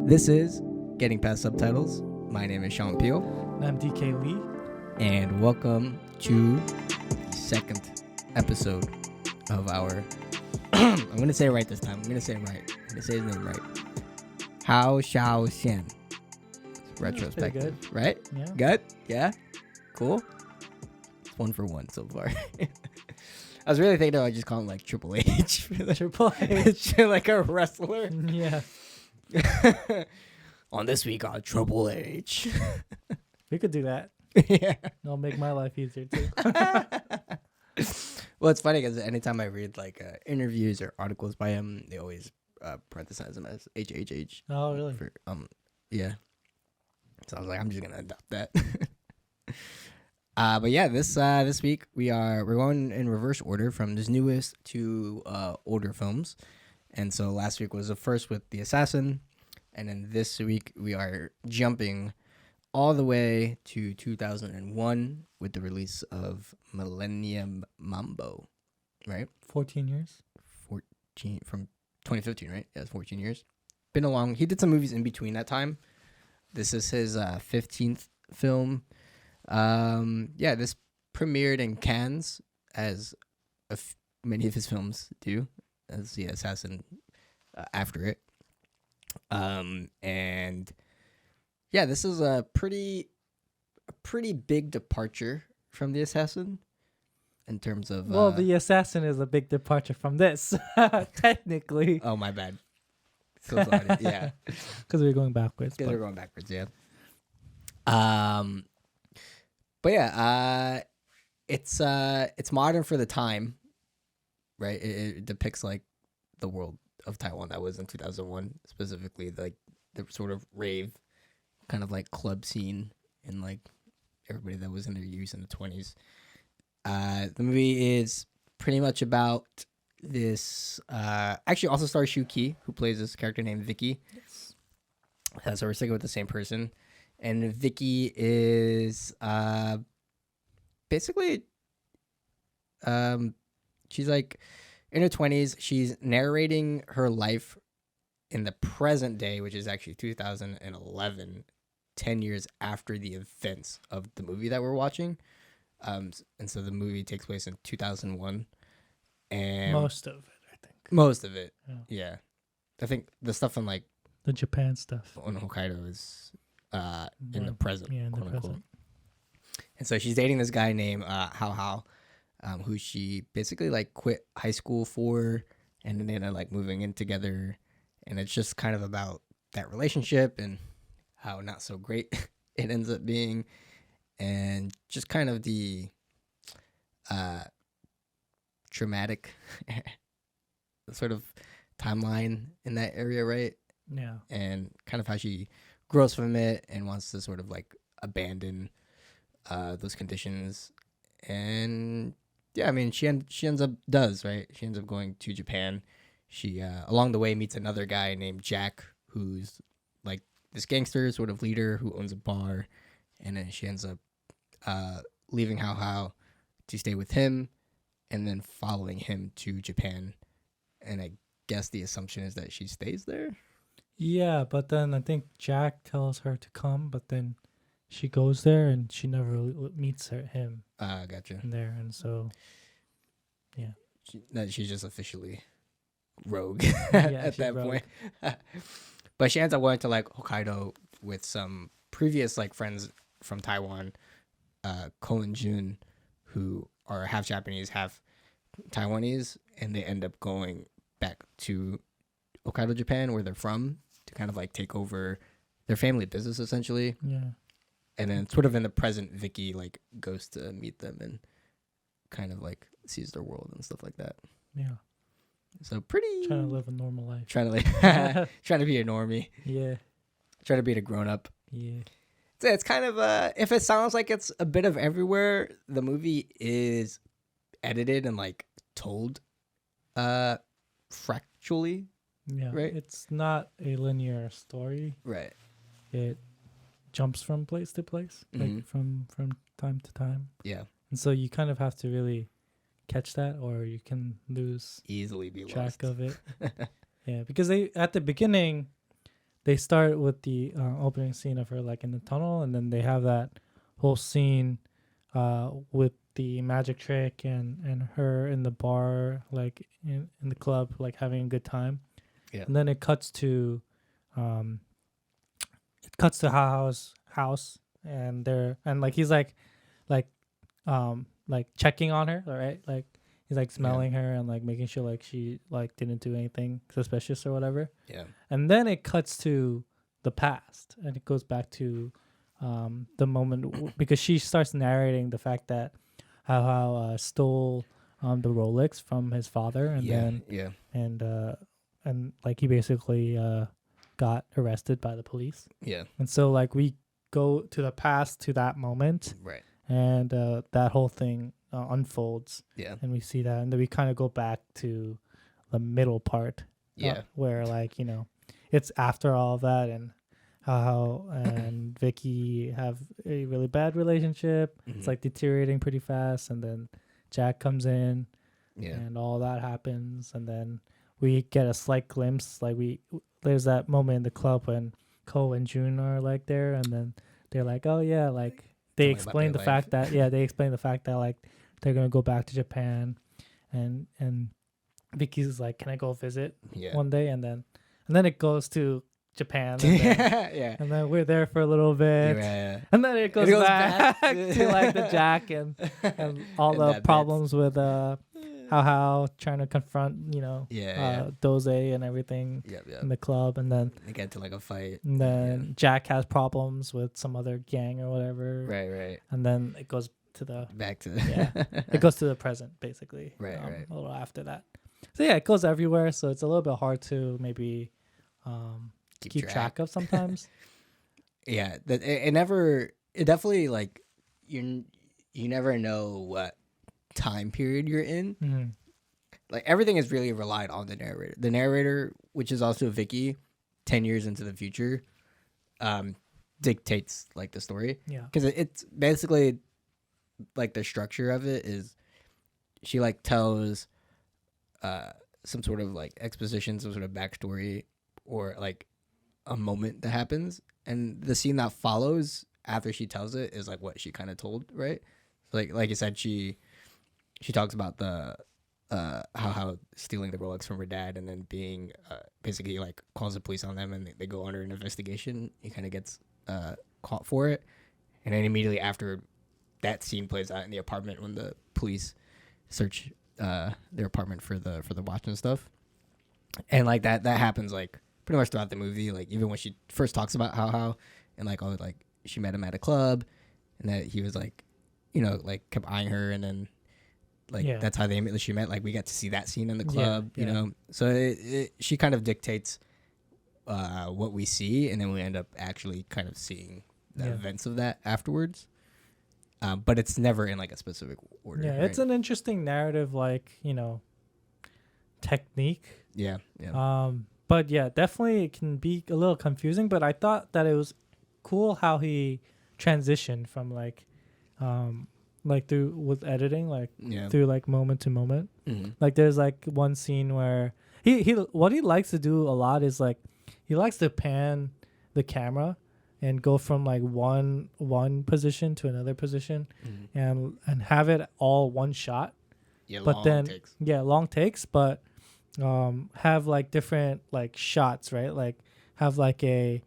This is Getting Past Subtitles. My name is Sean Peel. And I'm DK Lee. And welcome to the second episode of our... I'm going to say it right this time. I'm going to say it right. I'm going to say his name right. Hou Hsiao-hsien. Retrospective. Good. Right? Yeah. Good? Yeah? Cool? It's 1 for 1 so far. I was really thinking I just call him like Triple H. Triple H. Like a wrestler. Yeah. On this week on Triple H. We could do that. Yeah. It'll make my life easier too. Well, it's funny because anytime I read like interviews or articles by him, they always parenthesize him as HHH. Oh, really? For, yeah. So I was like, I'm just gonna adopt that. But yeah, this week we're going in reverse order from this newest to older films, and so last week was the first with The Assassin, and then this week we are jumping all the way to 2001 with the release of Millennium Mambo, right? 14 years. 14 from 2015, right? Yeah, it's 14 years. Been a long. He did some movies in between that time. This is his 15th film. Yeah, this premiered in Cannes, as many of his films do, as The Assassin after it. And yeah, this is a pretty big departure from The Assassin in terms of. Well, The Assassin is a big departure from this, technically. Oh, my bad. So sorry. Yeah, because we're going backwards. because we're going backwards. Yeah. But yeah, it's modern for the time, right? It depicts like the world of Taiwan that was in 2001, specifically like the sort of rave, kind of like club scene, and like everybody that was in their youth in the 20s. The movie is pretty much about this. Actually, also stars Shu Qi, who plays this character named Vicky. Yes. So we're sticking with the same person. And Vicky is basically she's like in her 20s. She's narrating her life in the present day, which is actually 2011, 10 years after the events of the movie that we're watching. And so the movie takes place in 2001. And Most of it, I think. most of it, Yeah. I think the stuff on like The Japan stuff. on Hokkaido is in the present, Yeah, in the quote unquote. present. And so she's dating this guy named Hou, who she basically like quit high school for, and then they ended up like moving in together, and it's just kind of about that relationship and how not so great it ends up being, and just kind of the traumatic sort of timeline in that area, right? Yeah. And kind of how she grows from it and wants to sort of like abandon those conditions. And yeah, I mean, she ends up going to Japan. She along the way meets another guy named Jack, who's like this gangster sort of leader who owns a bar, and then she ends up leaving Hou to stay with him, and then following him to Japan. And I guess the assumption is that she stays there. Yeah, but then I think Jack tells her to come, but then she goes there and she never meets him Gotcha. there, and so yeah, She's just officially rogue Yeah, at she's that rogue. point. But she ends up going to like Hokkaido with some previous like friends from Taiwan, Ko and Jun, who are half Japanese, half Taiwanese, and they end up going back to Hokkaido, Japan, where they're from, to kind of like take over their family business essentially. yeah. And then sort of in the present, Vicky like goes to meet them and kind of like sees their world and stuff like that. Yeah. So pretty Trying to live a normal life. trying to trying to be a normie, Yeah. trying to be a grown up. Yeah. So it's kind of if it sounds like it's a bit of everywhere, the movie is edited and like told fractally. Yeah. Right. It's not a linear story. Right. It jumps from place to place, like from time to time. Yeah. And so you kind of have to really catch that, or you can lose Easily be track lost. of it. Yeah, because they at the beginning they start with the opening scene of her like in the tunnel, and then they have that whole scene with the magic trick and her in the bar, like in the club, like having a good time. Yeah. And then it cuts to Hao house, and they're and like he's like like checking on her, right? Like he's like smelling her and like making sure like she like didn't do anything suspicious or whatever. Yeah. And then it cuts to the past, and it goes back to the moment because she starts narrating the fact that how stole the Rolex from his father, and then and like he basically got arrested by the police. Yeah. And so like we go to the past to that moment, Right. and that whole thing unfolds. Yeah. And we see that, and then we kind of go back to the middle part. Yeah. Where like, you know, it's after all of that, and how and Vicky have a really bad relationship. It's like deteriorating pretty fast, and then Jack comes in, and all that happens, and then we get a slight glimpse. Like there's that moment in the club when Ko and June are like there, and then they're like, oh yeah, like they explain the fact that like they're gonna go back to Japan, and Vicky's like, can I go visit one day, and then it goes to Japan, and then, and then we're there for a little bit, and then it goes back to like the Jack and all the problems with Hou trying to confront, you know, Doze and everything in the club, and then they get to like a fight, and then Jack has problems with some other gang or whatever, right, and then it goes to the back to it goes to the present basically, right. A little after that. So yeah, it goes everywhere, so it's a little bit hard to maybe keep track of sometimes. It definitely like you never know what time period you're in. Like everything is really relied on the narrator, which is also Vicky 10 years into the future, dictates like the story, because it's basically like the structure of it is she like tells some sort of like exposition, some sort of backstory, or like a moment that happens, and the scene that follows after she tells it is like what she kind of told, right? Like you said, she talks about the how stealing the Rolex from her dad, and then being basically like calls the police on them, and they go under an investigation. He kind of gets caught for it, and then immediately after that scene plays out in the apartment when the police search their apartment for the watch and stuff, and like that happens like pretty much throughout the movie. Like even when she first talks about how and like oh like she met him at a club, and that he was like, you know, like kept eyeing her, and then like that's how she met. Like we get to see that scene in the club, you know. So she kind of dictates what we see, and then we end up actually kind of seeing the events of that afterwards. But it's never in like a specific order. Yeah, right? It's an interesting narrative, like, you know, technique. Yeah. But yeah, definitely it can be a little confusing. But I thought that it was cool how he transitioned from like through with editing, like through like moment to moment. Like there's like one scene where he what he likes to do a lot is like he likes to pan the camera and go from like one position to another position, and have it all one shot. Yeah, but long takes. Long takes, but have like different like shots, right? Like have like a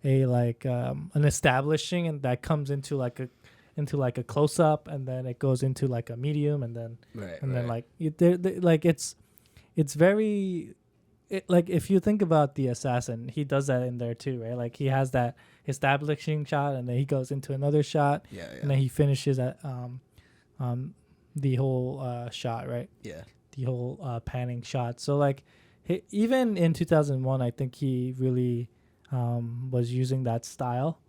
like an establishing, and that comes into like a close up, and then it goes into like a medium, and then then like like it's very like if you think about The Assassin, he does that in there too, right? Like he has that establishing shot, and then he goes into another shot, and then he finishes at the whole shot, right? The whole panning shot. So like even in 2001, I think he really was using that style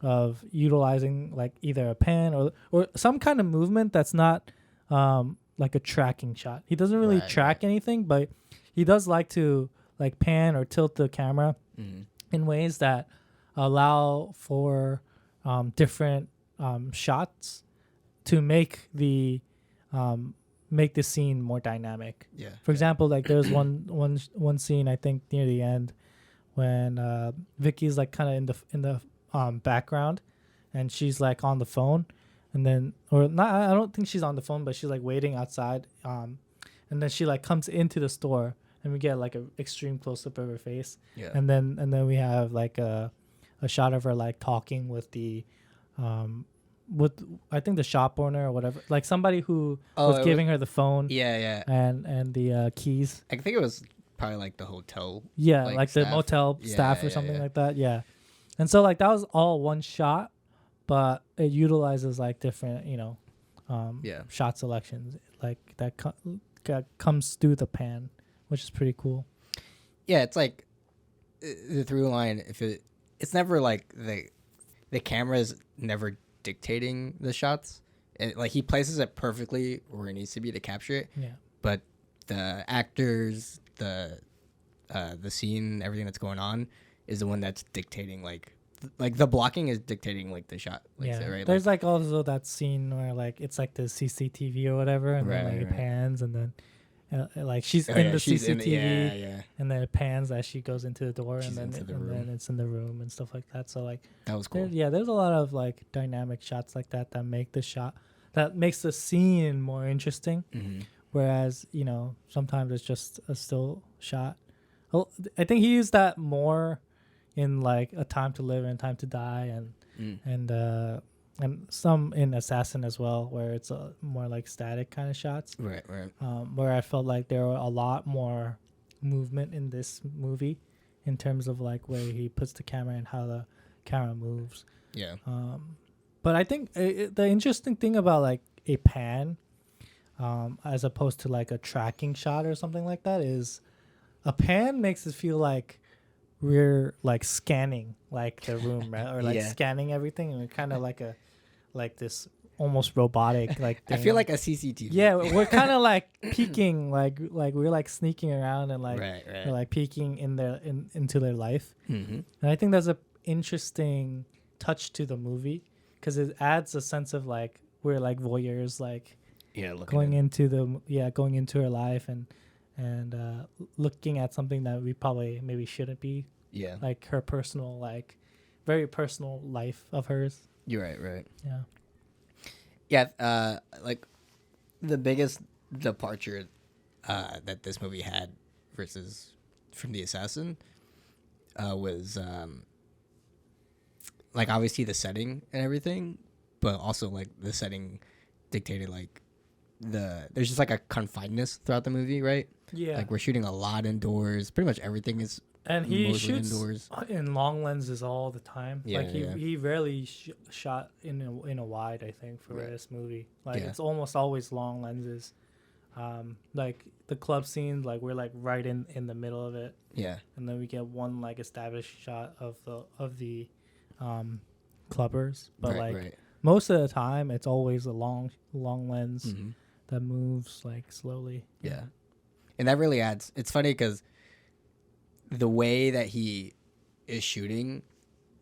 of utilizing like either a pan or some kind of movement that's not like a tracking shot. He doesn't really track anything, but he does like to like pan or tilt the camera in ways that allow for different shots to make the scene more dynamic. For example, like there's one scene I think near the end when Vicky's like kind of in the background, and she's like on the phone, and then or not. I don't think she's on the phone, but she's like waiting outside. And then she like comes into the store, and we get like a extreme close up of her face. Yeah. And then we have like a shot of her like talking with with I think the shop owner or whatever, like somebody who was giving her the phone. Yeah. And the keys. I think it was probably like the hotel. Yeah, like the motel staff or something like that. Yeah. And so like that was all one shot, but it utilizes like different, shot selections like that comes through the pan, which is pretty cool. Yeah, it's like the through line. It's never like the camera's never dictating the shots. Like he places it perfectly where it needs to be to capture it. Yeah. But the actors, the scene, everything that's going on is the one that's dictating like the blocking is dictating like the shot. Like, yeah. so, right? There's like also that scene where like it's like the CCTV or whatever, and then like it pans, and then like she's in the CCTV, and then it pans as she goes into the door, and then it's in the room and stuff like that. So like that was cool. There's a lot of like dynamic shots like that make the shot that makes the scene more interesting. Mm-hmm. Whereas sometimes it's just a still shot. Well, I think he used that more in like A Time to Live and Time to Die, and some in Assassin as well, where it's a more like static kind of shots. Right. Where I felt like there were a lot more movement in this movie in terms of like where he puts the camera and how the camera moves. Yeah. But I think the interesting thing about like a pan, as opposed to like a tracking shot or something like that, is a pan makes it feel like we're like scanning like the room, right? Or like scanning everything, and we're kind of like this almost robotic like thing. I feel like a CCTV. Yeah, we're kind of like peeking, like we're like sneaking around and like we're like peeking into their life. Mm-hmm. And I think that's a interesting touch to the movie because it adds a sense of like we're like voyeurs, like going into her life and looking at something that we probably maybe shouldn't be. Yeah. Like her personal, like very personal life of hers. You're right. Yeah. Yeah. Like the biggest departure that this movie had versus from The Assassin was like obviously the setting and everything, but also like the setting dictated like there's just like a confinedness throughout the movie, right? Yeah. Like we're shooting a lot indoors. Pretty much everything is he shoots indoors in long lenses all the time. Yeah, like he rarely shot in a wide, I think, for this movie. Like it's almost always long lenses. Like the club scene, like we're like right in the middle of it. Yeah. And then we get one like established shot of the clubbers, but most of the time it's always a long lens that moves like slowly. Yeah. And that really adds. It's funny because the way that he is shooting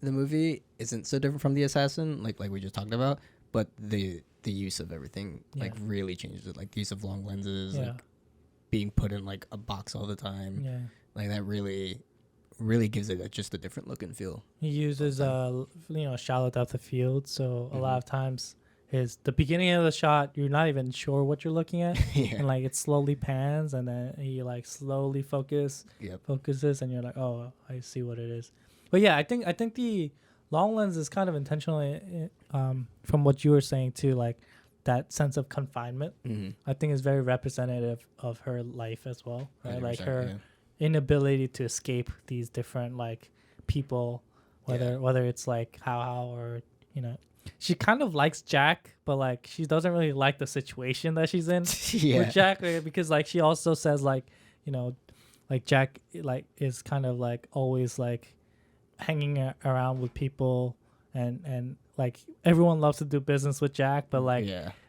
the movie isn't so different from The Assassin, like we just talked about, but the use of everything like really changes it. Like the use of long lenses, like being put in like a box all the time. Yeah. Like that really gives it just a different look and feel. He uses shallow depth of field, so a lot of times the beginning of the shot you're not even sure what you're looking at, and like it slowly pans, and then he like slowly focuses, and you're like, oh, I see what it is. But yeah, I think the long lens is kind of intentionally, from what you were saying too, like that sense of confinement. I think is very representative of her life as well, right? Like her inability to escape these different like people, whether it's like Hou or she kind of likes Jack, but like she doesn't really like the situation that she's in with Jack, because like she also says like like Jack like is kind of like always like hanging around with people and like everyone loves to do business with Jack, but like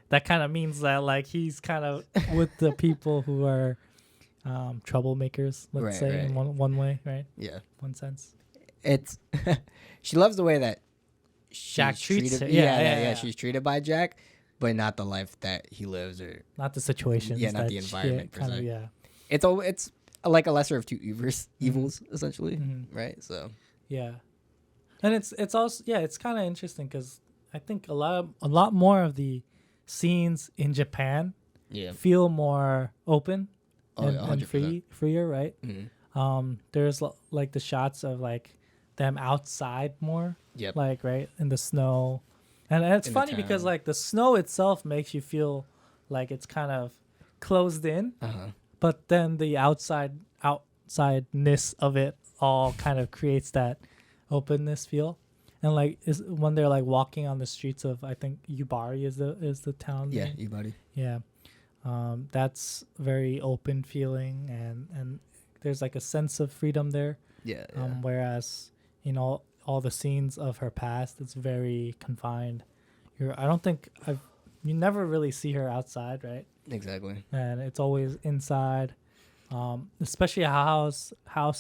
that kind of means that like he's kind of with the people who are troublemakers, let's say, in one way, right? Yeah, one sense. It's she loves the way that Jack treats her. She's treated by Jack, but not the life that he lives, or not the situations. Not the environment. It's like a lesser of two evils essentially, right? So Yeah, and it's also it's kind of interesting because I think a lot more of the scenes in Japan yeah. feel more open Oh, and, yeah, and 100%. freer, right? Mm-hmm. There's like the shots of like them outside more, Yep. like right in the snow, and it's In the funny because town. like the snow itself makes you feel like it's kind of closed in, Uh-huh. but then the outsideness of it all kind of creates that openness feel. And like is when they're like walking on the streets of I think Yubari is the town Yeah, name. you buddy. Yeah. That's very open feeling and there's like a sense of freedom there. Yeah, yeah. Whereas all the scenes of her past, it's very confined. I don't think you never really see her outside, right? Exactly. And it's always inside. Especially a house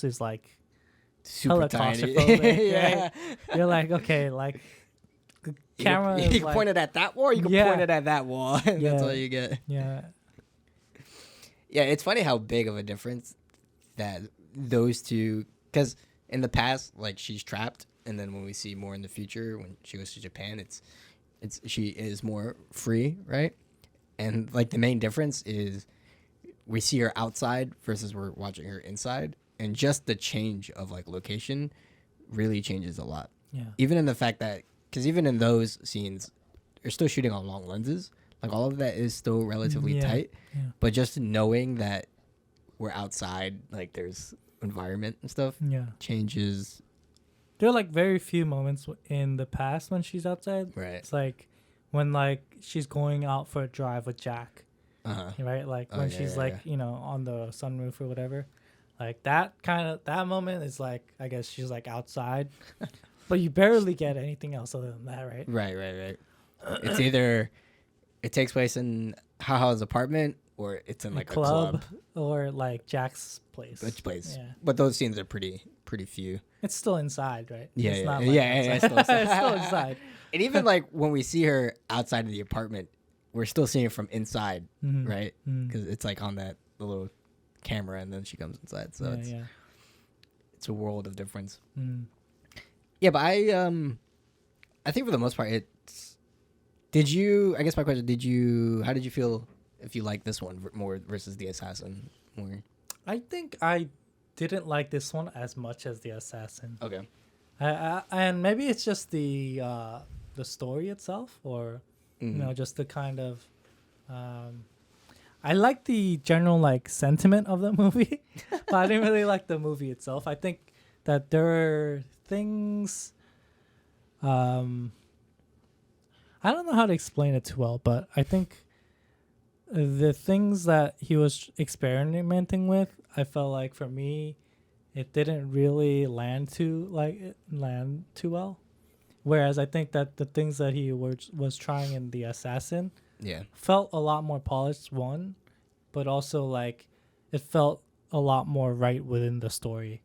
is like Super hella tiny. claustrophobic, Yeah. right? You're like, okay, like the camera You is can like, point it at that wall, or you can Yeah. point it at that wall, and that's Yeah. all you get. yeah, Yeah, it's funny how big of a difference that those two, because in the past, like she's trapped, and then when we see more in the future, when she goes to Japan, it's she is more free, right? And like the main difference is we see her outside versus we're watching her inside, and just the change of like location really changes a lot. yeah, Even in the fact that, because even in those scenes, you're still shooting on long lenses. Like all of that is still relatively Yeah. tight, yeah, but just knowing that we're outside, like there's environment and stuff, yeah. changes. There are like very few moments in the past when she's outside. Right. It's like when like she's going out for a drive with Jack, Uh-huh. right? Like Oh, when yeah, she's yeah, like on the sunroof or whatever. Like that moment is like I guess she's like outside, but you barely get anything else other than that, right? Right. It's either it takes place in Hou Hsiao's apartment or it's in like a club. or like Jack's place. Which place? Yeah, But those scenes are pretty few. it's still inside, right? Yeah, it's yeah, not yeah, outside. it's still It's still inside. And even like when we see her outside of the apartment, we're still seeing it from inside, Mhm. right? Mhm. Because it's like on the little camera, and then she comes inside. So yeah. it's a world of difference. Mm. Yeah, but I think for the most part, it's. Did you? I guess my question: How did you feel if you like this one more versus the assassin more? I think I didn't like this one as much as the assassin. Okay. And maybe it's just the story itself, or just the kind of. I like the general like sentiment of the movie, but I didn't really like the movie itself. I think that there are things. I don't know how to explain it too well, but I think the things that he was experimenting with, I felt like for me, it didn't really land too well. Whereas I think that the things that he was trying in the Assassin Yeah. felt a lot more polished, one, but also like it felt a lot more right within the story.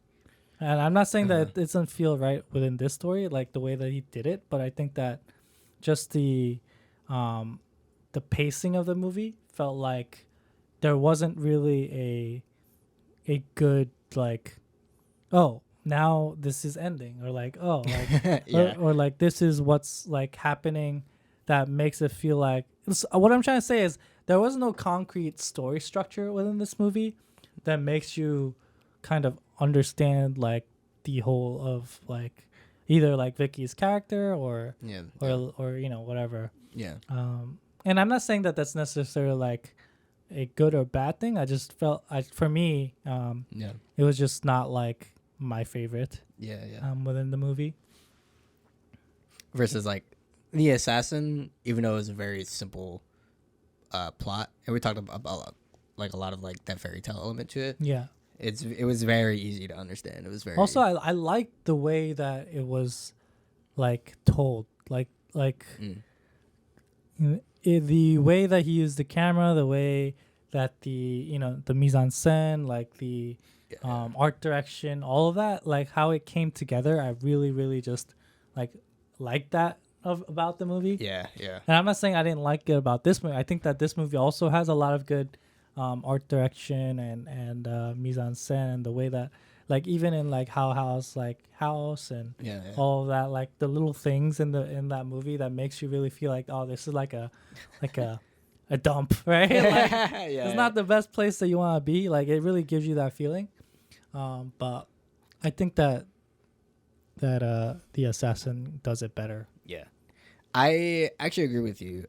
And I'm not saying that it doesn't feel right within this story, like the way that he did it, but I think that just the pacing of the movie felt like there wasn't really a good like, oh, now this is ending, or like, oh, like Yeah. or like this is what's like happening that makes it feel like what I'm trying to say is there was no concrete story structure within this movie that makes you kind of understand like the whole of like either like Vicky's character or Yeah. or whatever. Yeah. And I'm not saying that that's necessarily like a good or bad thing. I just felt for me Yeah. it was just not like my favorite Yeah. within the movie. Versus like the assassin, even though it was a very simple plot, and we talked about like a lot of like that fairy tale element to it. Yeah. It was very easy to understand. It was very Also, I liked the way that it was like told, like the way that he used the camera, the way that the the mise en scène, like the art direction, all of that, like how it came together. I really just like that about the movie. Yeah. And I'm not saying I didn't like it about this movie. I think that this movie also has a lot of good art direction and mise en scène, and the way that like even in like House like House and Yeah, yeah. all of that, like the little things in that movie that makes you really feel like, oh, this is like a dump, right? Like it's not the best place that you want to be. Like it really gives you that feeling. But I think that the Assassin does it better. Yeah. I actually agree with you,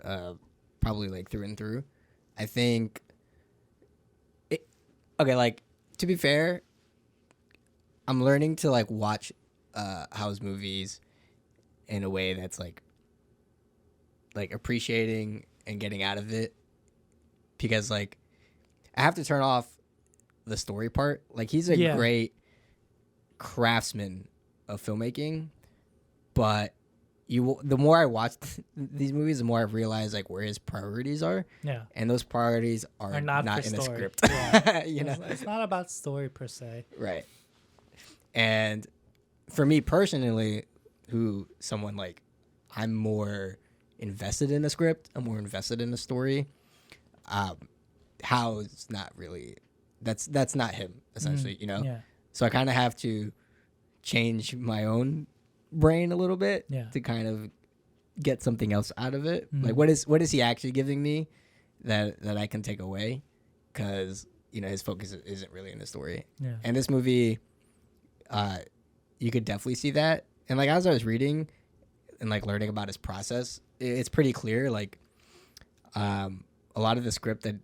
probably like through and through. I think okay, like to be fair, I'm learning to like watch Hou's movies in a way that's like appreciating and getting out of it, because like I have to turn off the story part. Like he's a great craftsman of filmmaking, but the more I watch these movies, the more I realize like where his priorities are. Yeah. And those priorities are not in a script. Yeah. You know, it's not about story per se. Right. And for me personally, someone like I'm more invested in a script, I'm more invested in a story. How's not really. That's not him essentially. You know. Yeah. So I kind of have to change my own brain a little bit to kind of get something else out of it. Like what is he actually giving me that I can take away, because his focus isn't really in the story. And this movie, you could definitely see that. And like as I was reading and like learning about his process, it's pretty clear. Like a lot of the script that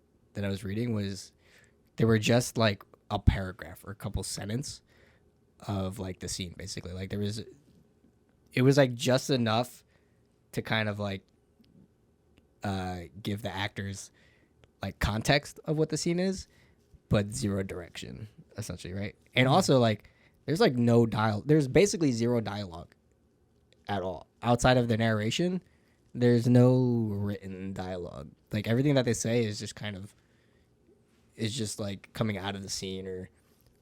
I was reading was, they were just like a paragraph or a couple sentences of like the scene, basically. Like it was like just enough to kind of like give the actors like context of what the scene is, but zero direction essentially, right? And also like there's like there's basically zero dialogue at all outside of the narration. There's no written dialogue. Like everything that they say is just like coming out of the scene or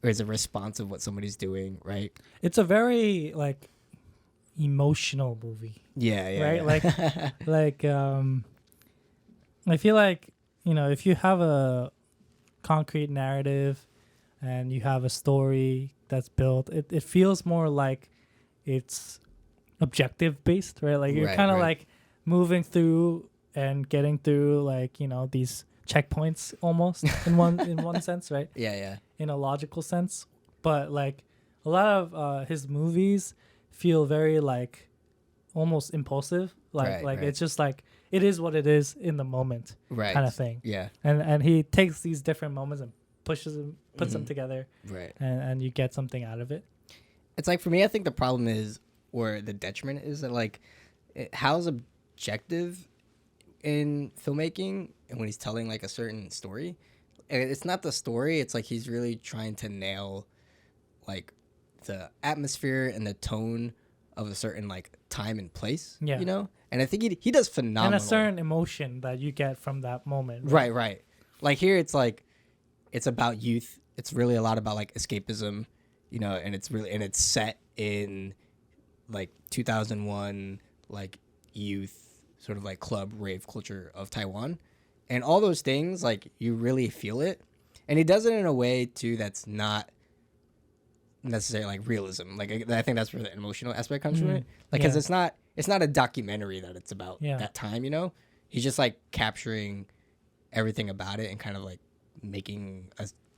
is a response of what somebody's doing, right? It's a very like emotional movie. Yeah, right? Yeah. Like I feel like, if you have a concrete narrative and you have a story that's built, it feels more like it's objective based, right? Like you're kind of like moving through and getting through like, these checkpoints almost in one sense, right? Yeah. In a logical sense. But like a lot of his movies feel very like almost impulsive. Like it's just like it is what it is in the moment, kind of thing. Yeah. And he takes these different moments and puts them together, right? And you get something out of it. It's like for me, I think the problem is, or the detriment is that like How's objective in filmmaking and when he's telling like a certain story, it's not the story. It's like he's really trying to nail like the atmosphere and the tone of a certain like time and place. Yeah. And I think he does phenomenal. And a certain emotion that you get from that moment. Right. Like here, it's like it's about youth. It's really a lot about like escapism, and it's set in like 2001, like youth sort of like club rave culture of Taiwan, and all those things, like you really feel it. And he does it in a way too that's not necessarily like realism. Like I think that's where the emotional aspect comes from it. Like because it's not a documentary that it's about that time. He's just like capturing everything about it and kind of like making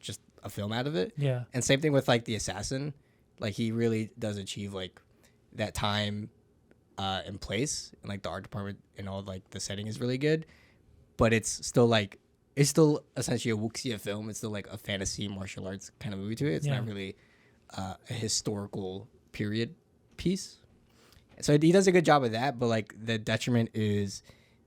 just a film out of it. Yeah. And same thing with like The Assassin. Like he really does achieve like that time and place, and like the art department and all like the setting is really good. But it's still essentially a wuxia film. It's still like a fantasy martial arts kind of movie to it. It's not really a historical period piece. So he does a good job of that, but like the detriment is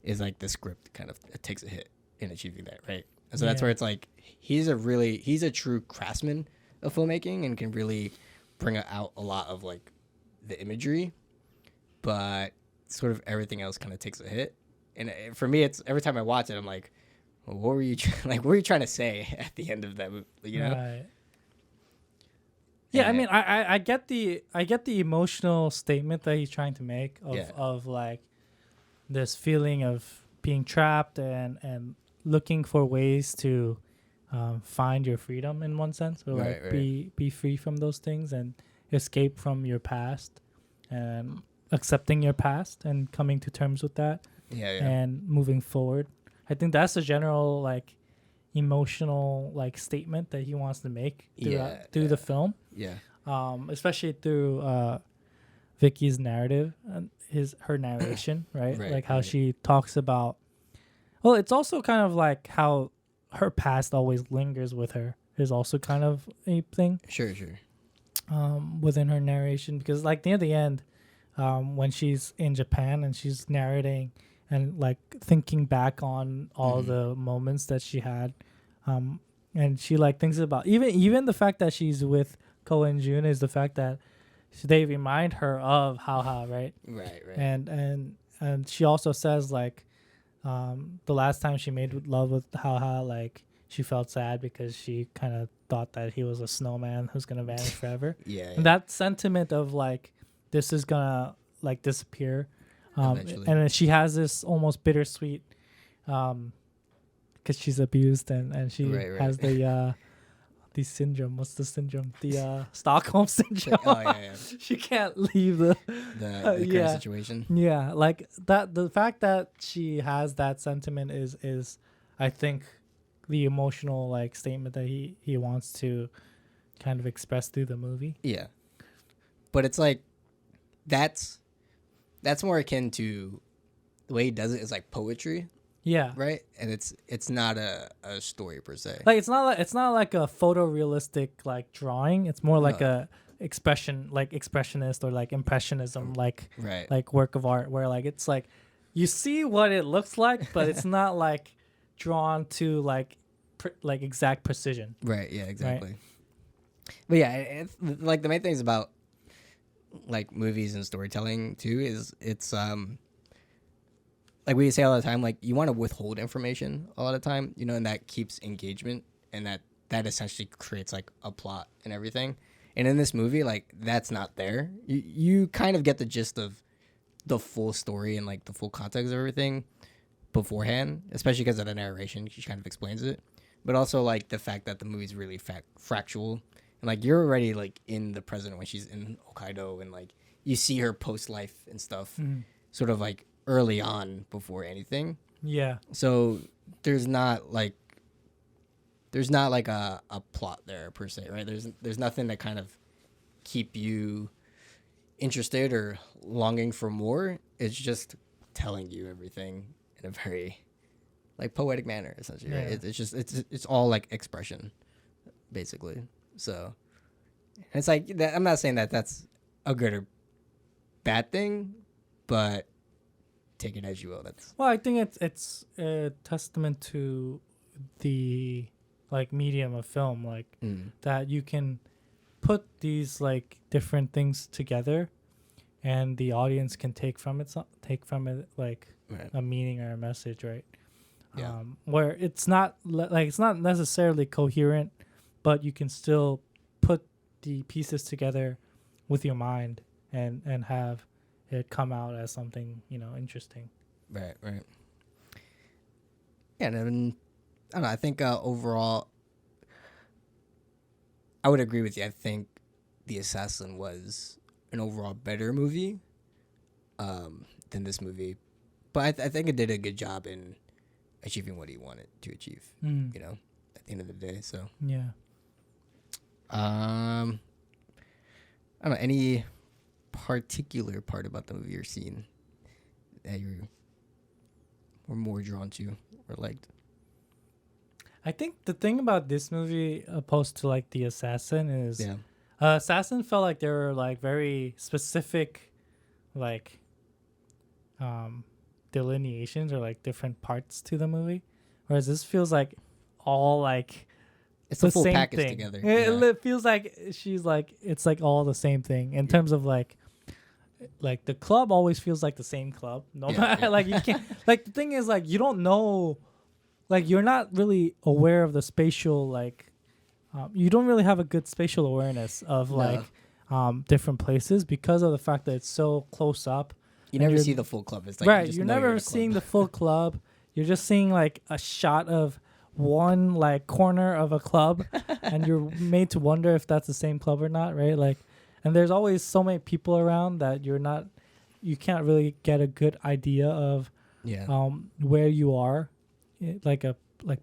like the script kind of takes a hit in achieving that, right? And so that's where it's like he's a true craftsman of filmmaking and can really bring out a lot of like the imagery, but sort of everything else kind of takes a hit. And for me, it's every time I watch it, I'm like, well, what were you trying to say at the end of that movie? Right. Yeah, I mean, I get the emotional statement that he's trying to make of like this feeling of being trapped and looking for ways to find your freedom in one sense, or like be free from those things and escape from your past and accepting your past and coming to terms with that and moving forward. I think that's a general like emotional like statement that he wants to make through the film. Yeah. Especially through Vicky's narrative and her narration, right? Like how she talks about. Well, it's also kind of like how her past always lingers with her is also kind of a thing. Sure. Within her narration, because like near the end, when she's in Japan and she's narrating and like thinking back on all the moments that she had, and she like thinks about even the fact that she's with Ko and Jun is the fact that they remind her of Hou, right? Right. And she also says like, the last time she made love with Hou, like she felt sad because she kind of thought that he was a snowman who's gonna vanish forever. And that sentiment of like this is gonna like disappear, and then she has this almost bittersweet, because she's abused and she has the syndrome. What's the syndrome? The Stockholm syndrome. She can't leave the current situation. Yeah, like that. The fact that she has that sentiment is I think the emotional like statement that he wants to kind of express through the movie. Yeah, but it's like that's more akin to the way he does it is like poetry. Yeah. Right? And it's not a story per se. Like it's not like a photorealistic like drawing. It's more like a expression, like expressionist or like impressionism like work of art where like it's like you see what it looks like, but it's not like drawn to like exact precision. Right, yeah, exactly. Right? But yeah, it's like the main things about like movies and storytelling too is it's like we say all the time, like you want to withhold information a lot of time, you know, and that keeps engagement, and that essentially creates like a plot and everything. And in this movie, like that's not there. You kind of get the gist of the full story and like the full context of everything beforehand, especially because of the narration. She kind of explains it, but also like the fact that the movie's really fractual, and like you're already like in the present when she's in Hokkaido, and like you see her post life and stuff, sort of like early on before anything. Yeah. So there's not like a plot there per se, right? There's nothing to kind of keep you interested or longing for more. It's just telling you everything in a very like poetic manner, essentially. Yeah. Right? It's all like expression, basically. So it's like that, I'm not saying that that's a good or bad thing, but take it as you will. Well, I think it's a testament to the like medium of film, like that you can put these like different things together, and the audience can take from it like a meaning or a message, right? Yeah. Where it's not it's not necessarily coherent, but you can still put the pieces together with your mind and have it come out as something, you know, interesting. Right. Yeah, and I don't know. I think overall, I would agree with you. I think The Assassin was an overall better movie than this movie, but I think it did a good job in achieving what he wanted to achieve. You know, at the end of the day. So yeah. I don't know, any particular part about the movie or scene that you were more drawn to or liked? I think the thing about this movie opposed to like The Assassin is Assassin felt like there were like very specific like delineations or like different parts to the movie, whereas this feels like all like it's the full package thing together. It feels like she's like it's like all the same thing in terms of like the club always feels like the same club. No matter like you can't like the thing is like you don't know, like you're not really aware of the spatial like you don't really have a good spatial awareness of like different places because of the fact that it's so close up. You never see the full club. It's like you're never seeing the full club. You're just seeing like a shot of one like corner of a club, and you're made to wonder if that's the same club or not, right? Like, and there's always so many people around that you can't really get a good idea of where you are, like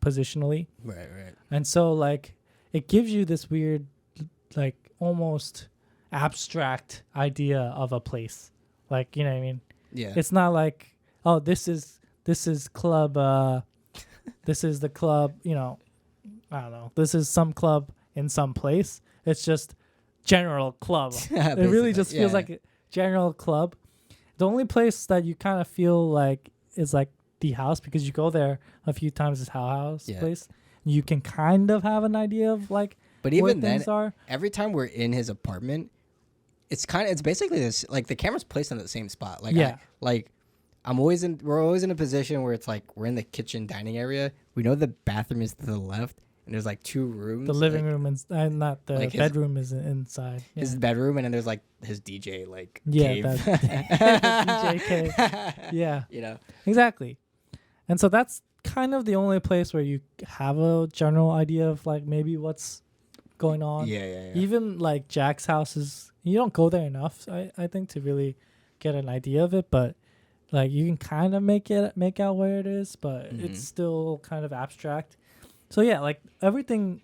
positionally. Right. And so like it gives you this weird, like almost abstract idea of a place. Like, you know what I mean? Yeah. It's not like, oh, this is club this is the club, you know, I don't know. This is some club in some place. It's just general club. It really just feels like a general club. The only place that you kind of feel like is like the house, because you go there a few times, is Hou Hsiao place. You can kind of have an idea of like but even where then, things are. Every time we're in his apartment, it's basically this, like the camera's placed in the same spot. Like we're always in a position where it's like we're in the kitchen dining area. We know the bathroom is to the left, and there's like two rooms. The living room and not the like bedroom is inside. Yeah. His bedroom, and then there's like his DJ cave. DJ cave. Yeah, you know, exactly. And so that's kind of the only place where you have a general idea of like maybe what's going on. Yeah. Even like Jack's house you don't go there enough, I think, to really get an idea of it, but like you can kind of make out where it is, but it's still kind of abstract. So yeah, like everything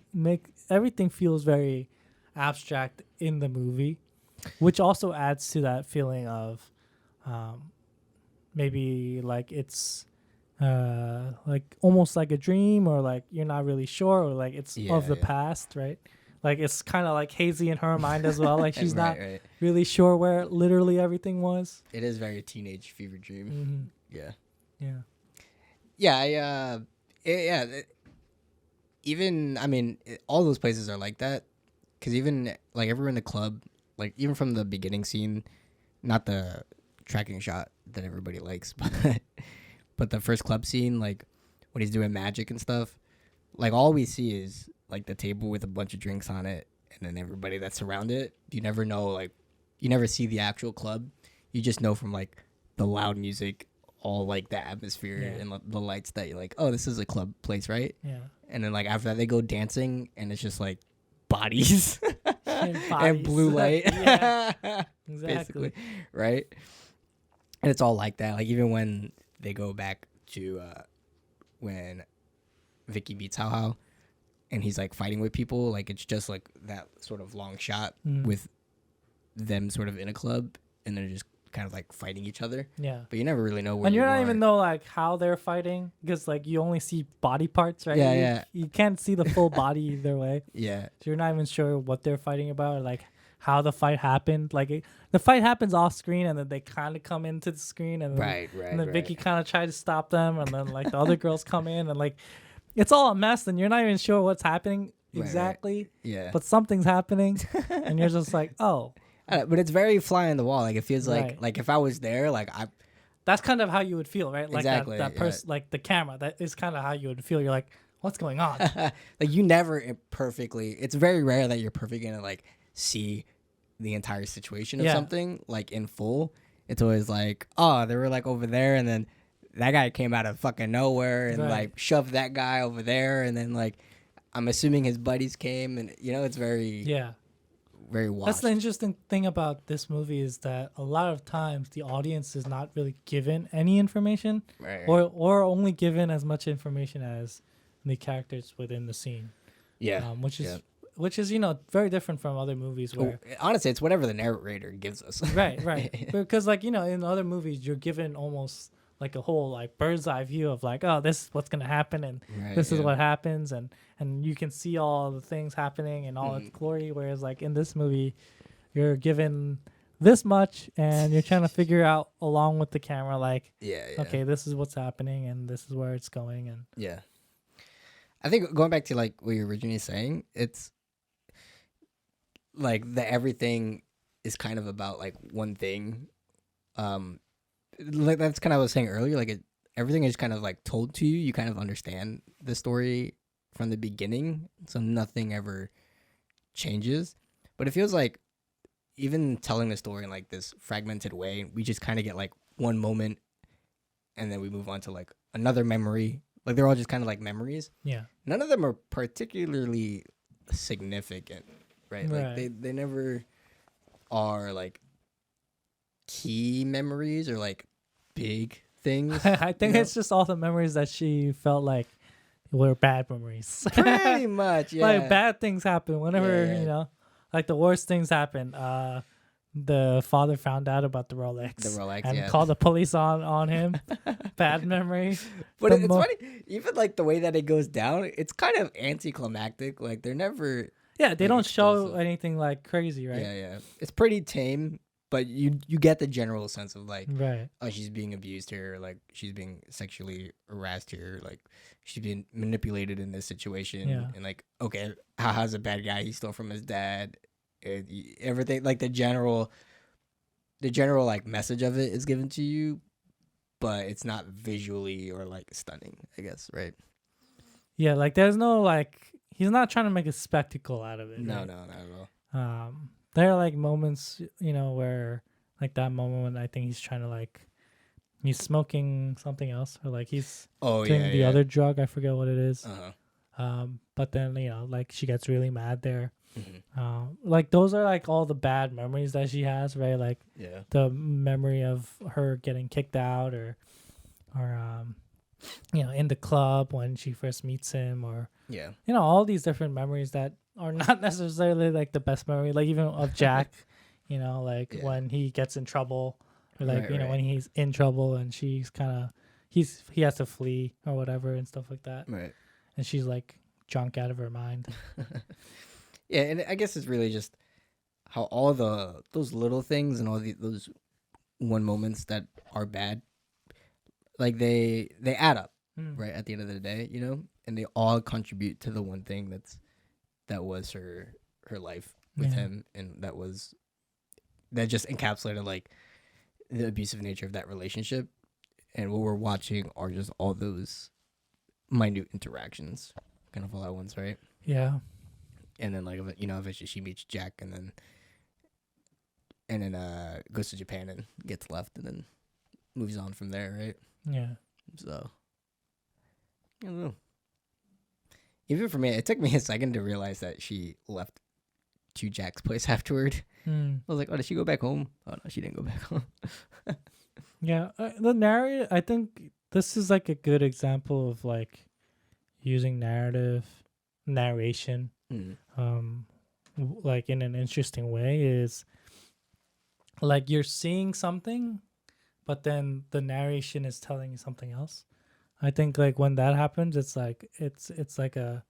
feels very abstract in the movie, which also adds to that feeling of maybe like it's like almost like a dream, or like you're not really sure, or like it's of the past, right? Like it's kind of like hazy in her mind as well. Like she's not really sure where literally everything was. It is very teenage fever dream. Even, I mean, all those places are like that, because even like everyone in the club, like even from the beginning scene, not the tracking shot that everybody likes, but the first club scene, like when he's doing magic and stuff, like all we see is like the table with a bunch of drinks on it, and then everybody that's around it. You never know, like you never see the actual club. You just know from like the loud music, all like the atmosphere and the lights, that you're like, oh, this is a club place, right? Yeah. And then like after that they go dancing, and it's just like bodies and blue light. Yeah, exactly. Basically, right? And it's all like that. Like even when they go back to when Vicky meets Hou, and he's like fighting with people, like it's just like that sort of long shot with them sort of in a club, and they're just kind of like fighting each other. Yeah. But you never really know where and you're not even know like how they're fighting, because like you only see body parts, right? Yeah. You can't see the full body either way. Yeah. So you're not even sure what they're fighting about, or like how the fight happened. Like the fight happens off screen, and then they kind of come into the screen, and then, and then Vicky kind of tried to stop them, and then like the other girls come in, and like it's all a mess, and you're not even sure what's happening exactly. Right. Yeah. But something's happening, and you're just like, oh. But it's very fly on the wall. Like it feels like if I was there, like I. That's kind of how you would feel, right? Like exactly, that person, like the camera. That is kind of how you would feel. You're like, what's going on? Like you never perfectly. It's very rare that you're perfectly gonna like see the entire situation of something like in full. It's always like, oh, they were like over there, and then that guy came out of fucking nowhere and like shoved that guy over there, and then like I'm assuming his buddies came, and you know it's very very washed. That's the interesting thing about this movie, is that a lot of times the audience is not really given any information, or only given as much information as the characters within the scene. Which is, you know, very different from other movies where honestly it's whatever the narrator gives us. right because like, you know, in other movies you're given almost like a whole like bird's eye view of like, oh, this is what's gonna happen, and this is what happens, and you can see all the things happening in all its glory, whereas like in this movie you're given this much, and you're trying to figure out along with the camera like, okay, this is what's happening, and this is where it's going. And I think going back to like what you were originally saying, it's like the everything is kind of about like one thing. Like that's kind of what I was saying earlier. Like everything is kind of like told to you. You kind of understand the story from the beginning, so nothing ever changes. But it feels like even telling the story in like this fragmented way, we just kind of get like one moment, and then we move on to like another memory Like they're all just kind of like memories. Yeah. None of them are particularly significant, right? Like Right. they never are like key memories or like big things. I think you know? it's just all the memories that she felt like were bad memories. Pretty much, yeah. Like bad things happen whenever, Yeah. you know, like the worst things happen. The father found out about the Rolex, and yeah. called the police on him. Bad memory. But The it's mo- funny, even like the way that it goes down, it's kind of anticlimactic. Like they're never Yeah, they like, don't show explosive. anything like crazy, right? Yeah. It's pretty tame, but you get the general sense of like, Right. oh, she's being abused here, like she's being sexually harassed here, like she's being manipulated in this situation, Yeah. and like, okay, Haha's a bad guy. He stole from his dad. Everything like the general like message of it is given to you, but it's not visually or like stunning, I guess, right? Yeah, like there's no like he's not trying to make a spectacle out of it. No, right? not at all. There are like moments, you know, where like that moment when I think he's trying to like he's smoking something else or like he's doing the other drug. I forget what it is. But then you know, like she gets really mad there. Like those are like all the bad memories that she has, right? Like the memory of her getting kicked out or you know, in the club when she first meets him, or you know, all these different memories that are not necessarily like the best memory, like even of Jack, you know, like when he gets in trouble, or like you know when he's in trouble and she's kind of he has to flee or whatever and stuff like that, Right. and she's like drunk out of her mind. Yeah, and I guess it's really just how all those little things and all those one moments that are bad, like they add up, right, at the end of the day, you know, and they all contribute to the one thing that was her life with him, and that just encapsulated like the abusive nature of that relationship, and what we're watching are just all those minute interactions kind of all at once, right? Yeah. And then like, you know, eventually she meets Jack, and then goes to Japan and gets left, and then moves on from there, right? Yeah. So I don't know. Even for me, it took me a second to realize that she left to Jack's place afterward. I was like, oh, did she go back home? Oh no, she didn't go back home. Yeah, the narrator. I think this is like a good example of like using narration, like in an interesting way. Is like you're seeing something, but then the narration is telling you something else. I think like when that happens, it's like it's like a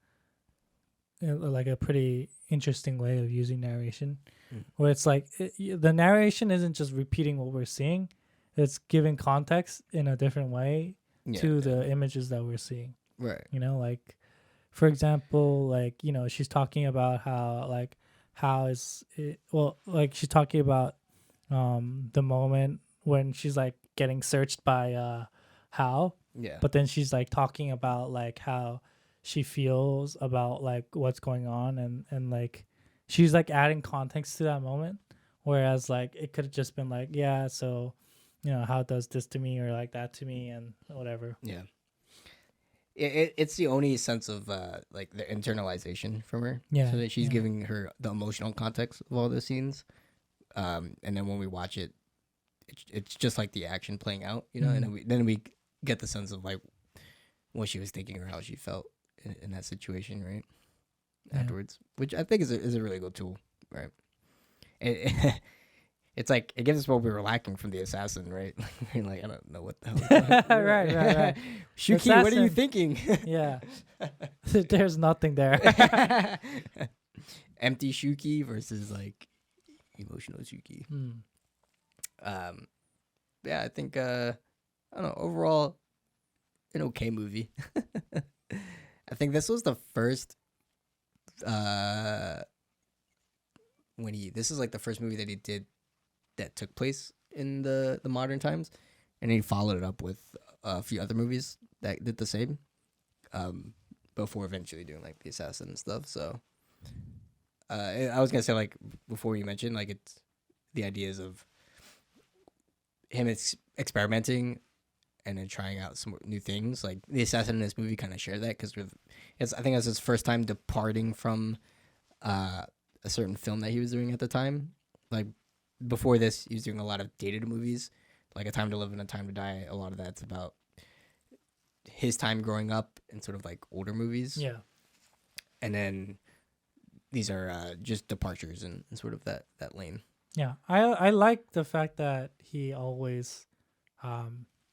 pretty interesting way of using narration, where it's like the narration isn't just repeating what we're seeing, it's giving context in a different way to the images that we're seeing. Right. You know, like for example, like you know, she's talking about how is it, well, like she's talking about the moment when she's like getting searched by Hou. Yeah. But then she's like talking about like how she feels about like what's going on, and like she's like adding context to that moment, whereas like it could have just been like, yeah, so you know, Hou does this to me or like that to me and whatever. Yeah. It's the only sense of like the internalization from her. Yeah. So that she's giving her the emotional context of all the scenes. And then when we watch it, it's just like the action playing out, you know, and then we get the sense of like what she was thinking or how she felt in that situation, right? Afterwards, which I think is a really good tool, right? It's like it gives us what we were lacking from the assassin, right? Like I don't know what the hell. right. Shuki, what are you thinking? Yeah, there's nothing there. Empty Shuki versus like emotional Shuki. Yeah, I think I don't know. Overall, an okay movie. I think this was the first. This is like the first movie that he did that took place in the modern times, and he followed it up with a few other movies that did the same. Before eventually doing like the assassin and stuff. So, I was gonna say like before you mentioned like it's the ideas of him experimenting and then trying out some new things. Like the assassin in this movie kind of share that because I think it's his first time departing from a certain film that he was doing at the time. Like before this, he was doing a lot of dated movies, like A Time to Live and A Time to Die. A lot of that's about his time growing up in sort of like older movies. Yeah. And then these are just departures in sort of that lane. Yeah. I like the fact that he always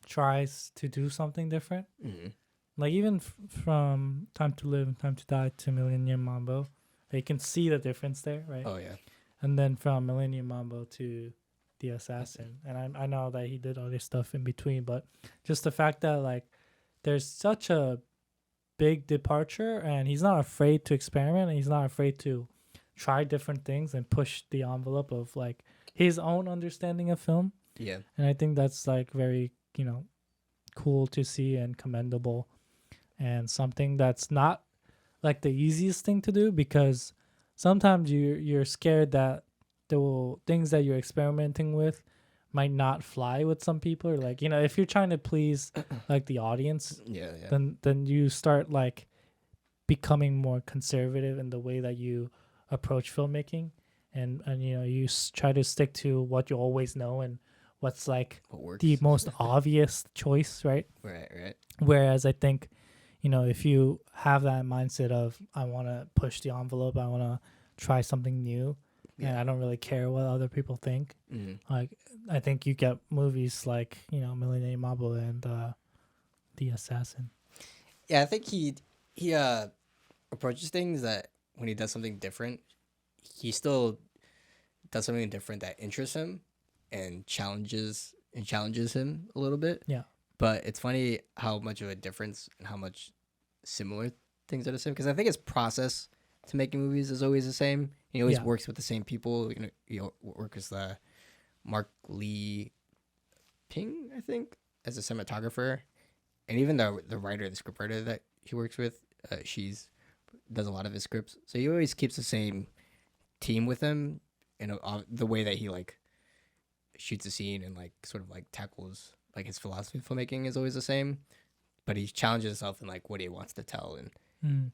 tries to do something different. Mm-hmm. Like even from Time to Live and Time to Die to Millennium Mambo, you can see the difference there, right? Oh yeah. And then from Millennium Mambo to The Assassin, and I know that he did other stuff in between, but just the fact that like there's such a big departure, and he's not afraid to experiment, and he's not afraid to try different things and push the envelope of like his own understanding of film. Yeah. And I think that's like very, cool to see and commendable, and something that's not like the easiest thing to do, because sometimes you're scared that the things that you're experimenting with might not fly with some people, or like, if you're trying to please like the audience, then you start like becoming more conservative in the way that you approach filmmaking, and you try to stick to what you always know and what's like the most obvious choice, right? Right. Whereas I think, if you have that mindset of I want to push the envelope, I want to try something new, and I don't really care what other people think. Like I think you get movies like Millennium Mambo and The Assassin. Yeah, I think he approaches things that when he does something different, he still does something different that interests him and challenges him a little bit. Yeah. But it's funny how much of a difference and how much similar things are the same, because I think his process to making movies is always the same. He always works with the same people. He works with Mark Lee Ping, I think, as a cinematographer, and even the writer, the scriptwriter that he works with, does a lot of his scripts. So he always keeps the same team with him, and the way that he like shoots a scene and like sort of like tackles like his philosophy of filmmaking is always the same, but he challenges himself in like what he wants to tell and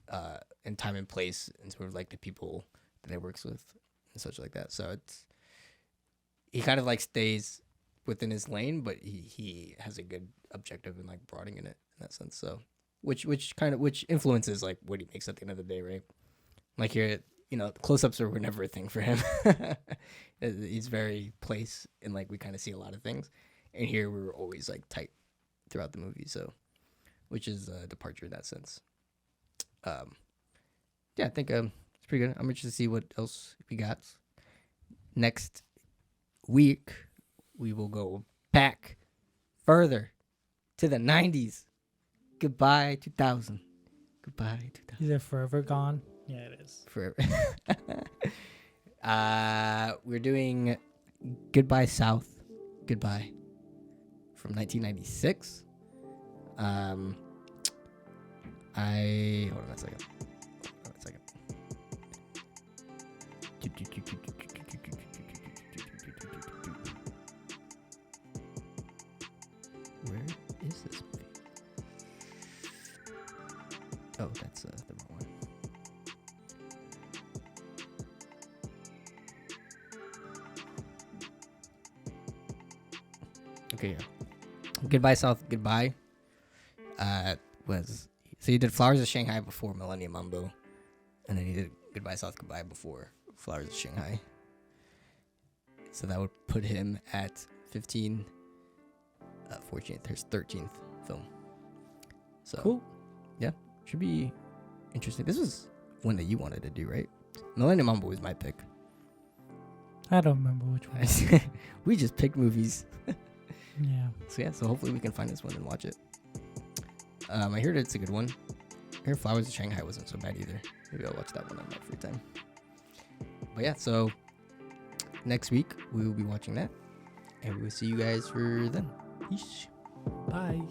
time and place and sort of like the people that he works with and such like that. So he kind of like stays within his lane, but he has a good objective and like broadening it in that sense. So which influences like what he makes at the end of the day, right? Like here, close-ups were never a thing for him. He's very place, and like we kind of see a lot of things, and here we were always like tight throughout the movie, so which is a departure in that sense. Yeah, I think it's pretty good. I'm interested to see what else we got. Next week, we will go back further to the 90s. Goodbye 2000. Goodbye 2000. Is it forever gone? Yeah, it is. Forever. We're doing Goodbye South, Goodbye from 1996. Hold on a second. Where is this movie? Oh, that's the wrong one. Okay, yeah. Goodbye South, Goodbye so you did Flowers of Shanghai before Millennium Mambo, and then you did Goodbye South, Goodbye before Flowers of Shanghai. So that would put him at 14th, his 13th film. So cool. Yeah, should be interesting. This was one that you wanted to do, right? Millennium Mambo was my pick. I don't remember which one. We just picked movies. Yeah. So hopefully we can find this one and watch it. I heard it's a good one. I heard Flowers of Shanghai wasn't so bad either. Maybe I'll watch that one on my free time. But yeah, so next week we will be watching that, and we will see you guys for then. Peace. Bye.